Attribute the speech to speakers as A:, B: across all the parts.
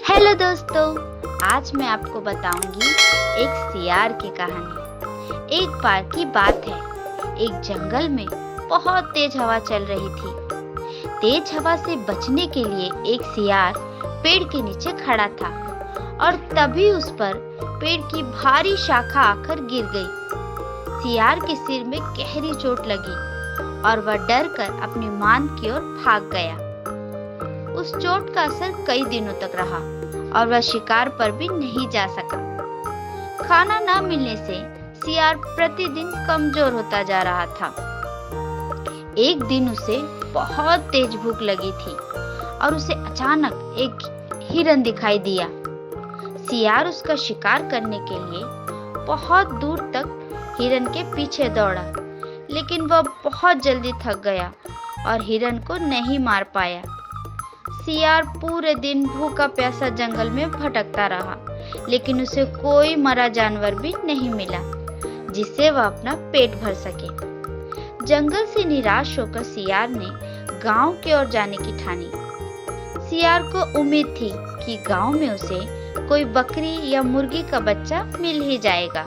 A: Hello दोस्तों, आज मैं आपको बताऊंगी एक सियार की कहानी। एक बार की बात है, एक जंगल में बहुत तेज हवा चल रही थी। तेज हवा से बचने के लिए एक सियार पेड़ के नीचे खड़ा था और तभी उस पर पेड़ की भारी शाखा आकर गिर गई। सियार के सिर में गहरी चोट लगी और वह डर कर अपनी मांद की ओर भाग गया। उस चोट का असर कई दिनों तक रहा और वह शिकार पर भी नहीं जा सका। खाना न मिलने से सियार प्रतिदिन कमजोर होता जा रहा था। एक दिन उसे बहुत तेज भूख लगी थी और उसे अचानक एक हिरन दिखाई दिया। सियार उसका शिकार करने के लिए बहुत दूर तक हिरन के पीछे दौड़ा, लेकिन वह बहुत जल्दी थक गया और हिरन को नहीं मार पाया। सियार पूरे दिन भूखा प्यासा जंगल में भटकता रहा, लेकिन उसे कोई मरा जानवर भी नहीं मिला जिससे वह अपना पेट भर सके। जंगल से निराश होकर सियार ने गांव की ओर जाने की ठानी। सियार को उम्मीद थी कि गांव में उसे कोई बकरी या मुर्गी का बच्चा मिल ही जाएगा,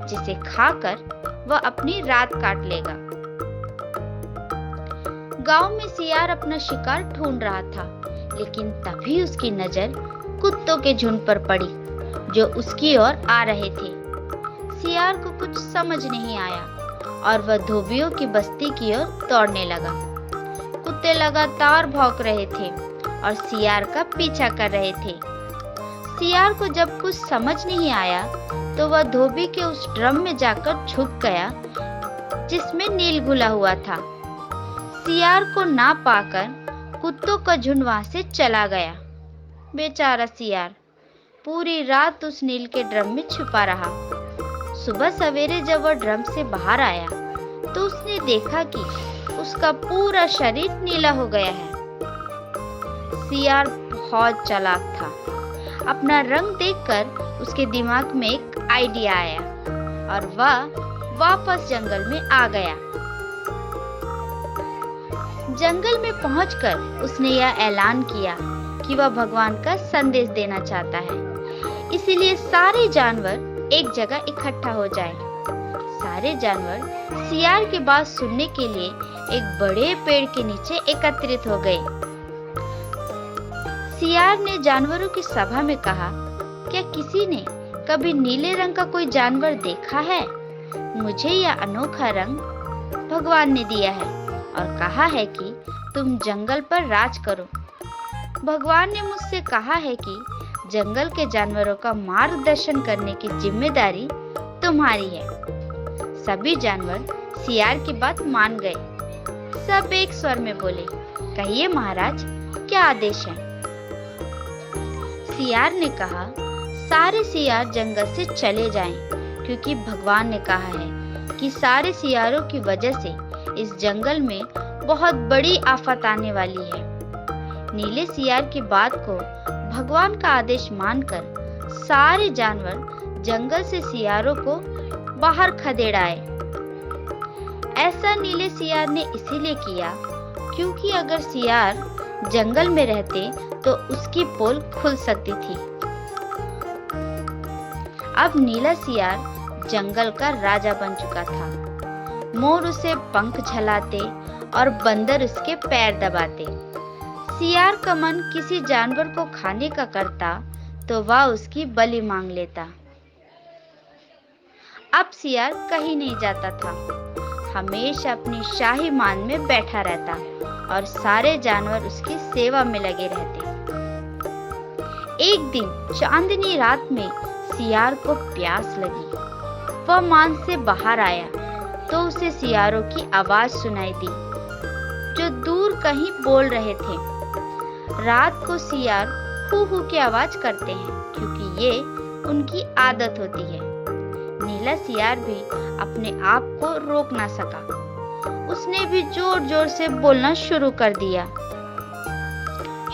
A: जिसे खाकर वह अपनी रात काट लेगा। गांव में सियार अपना शिकार ढूंढ रहा था, लेकिन तभी उसकी नजर कुत्तों के झुंड पर पड़ी जो उसकी ओर आ रहे थे। सियार को कुछ समझ नहीं आया और वह धोबियों की बस्ती की ओर दौड़ने लगा। कुत्ते लगातार भौंक रहे थे और सियार का पीछा कर रहे थे। सियार को जब कुछ समझ नहीं आया तो वह धोबी के उस ड्रम में जाकर छुप गया जिसमें नील घुला हुआ था। सियार को ना पाकर कुत्तों का झुंड वहां से चला गया। बेचारा सियार पूरी रात उस नील के ड्रम में छुपा रहा। सुबह सवेरे जब वह ड्रम से बाहर आया तो उसने देखा कि उसका पूरा शरीर नीला हो गया है। सियार बहुत चालाक था। अपना रंग देखकर उसके दिमाग में एक आइडिया आया और वह वापस जंगल में आ गया। जंगल में पहुंचकर उसने यह ऐलान किया कि वह भगवान का संदेश देना चाहता है, इसीलिए सारे जानवर एक जगह इकट्ठा हो जाएं। सारे जानवर सियार की बात सुनने के लिए एक बड़े पेड़ के नीचे एकत्रित हो गए। सियार ने जानवरों की सभा में कहा, क्या किसी ने कभी नीले रंग का कोई जानवर देखा है? मुझे यह अनोखा रंग भगवान ने दिया है और कहा है कि तुम जंगल पर राज करो। भगवान ने मुझसे कहा है कि जंगल के जानवरों का मार्गदर्शन करने की जिम्मेदारी तुम्हारी है। सभी जानवर सियार की बात मान गए। सब एक स्वर में बोले, कहिए महाराज, क्या आदेश है? सियार ने कहा, सारे सियार जंगल से चले जाएं, क्योंकि भगवान ने कहा है कि सारे सियारों की वजह से इस जंगल में बहुत बड़ी आफत आने वाली है। नीले सियार की बात को भगवान का आदेश मानकर सारे जानवर जंगल से सियारों को बाहर खदेड़ आए। ऐसा नीले सियार ने इसीलिए किया क्योंकि अगर सियार जंगल में रहते तो उसकी पोल खुल सकती थी। अब नीला सियार जंगल का राजा बन चुका था। मोर उसे पंख झलाते और बंदर उसके पैर दबाते। सियार का मन किसी जानवर को खाने का करता तो वह उसकी बलि मांग लेता। अब सियार कहीं नहीं जाता था, हमेशा अपनी शाही मान में बैठा रहता और सारे जानवर उसकी सेवा में लगे रहते। एक दिन चांदनी रात में सियार को प्यास लगी। वह मान से बाहर आया तो उसे सियारों की आवाज सुनाई दी जो दूर कहीं बोल रहे थे। रात को सियार हू हू की आवाज करते हैं क्योंकि ये उनकी आदत होती है। नीला सियार भी अपने आप को रोक ना सका। उसने भी जोर जोर से बोलना शुरू कर दिया।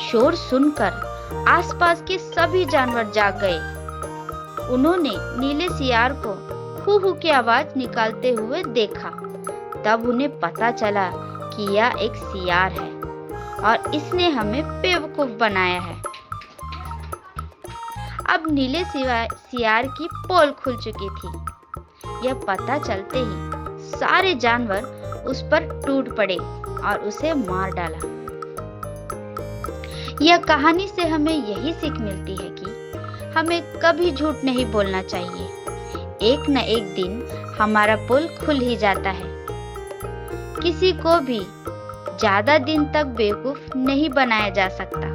A: शोर सुनकर आसपास के सभी जानवर जाग गए। उन्होंने नीले सियार को हू हू की आवाज निकालते हुए देखा। तब उन्हें पता चला कि यह एक सियार है और इसने हमें बेवकूफ बनाया है। अब नीले सियार की पोल खुल चुकी थी। यह पता चलते ही सारे जानवर उस पर टूट पड़े और उसे मार डाला। यह कहानी से हमें यही सीख मिलती है कि हमें कभी झूठ नहीं बोलना चाहिए। एक न एक दिन हमारा पुल खुल ही जाता है। किसी को भी ज्यादा दिन तक बेवकूफ नहीं बनाया जा सकता।